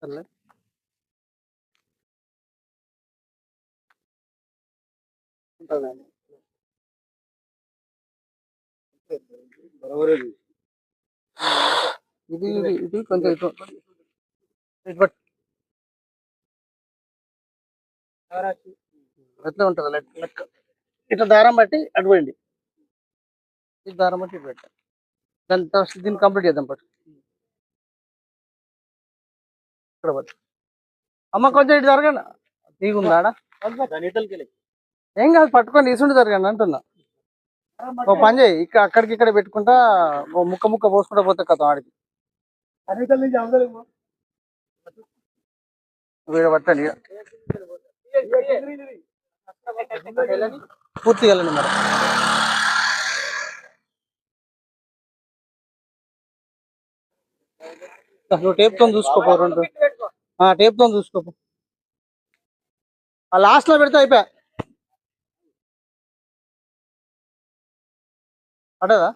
సర్లే. ఉంటదండి. ఇది కొంచెం ఇటు ఇటు పట్టు. ఎట్లా ఉంటుంది లెక్క ఇట్లా దారం బట్టి అటు పోయింది. ఇది దారం బట్టి ఇటు పెట్టాలి. దాని ఫస్ట్ దీన్ని కంప్లీట్ చేద్దాం పట్టు. ఇక్కడ పట్టు. అమ్మ కొంచెం ఇటు జరగండి. తీగుందా ఆడ? ఏం కాదు, పట్టుకొని తీసుండి జరగండి అంటున్నా. ఓ పని చేయి, ఇక్కడ అక్కడికి ఇక్కడ పెట్టుకుంటా ఓ ముక్క ముక్క పోసుకుంటా పోతే కథ ఆడికి వీడ పట్టండి ఇక. పూర్తిగా వెళ్ళండి మరి. నువ్వు టేప్తో చూసుకోపో రెండు. టేప్తో చూసుకోపో. లాస్ట్ లో పెడితే అయిపోయా. పడదా?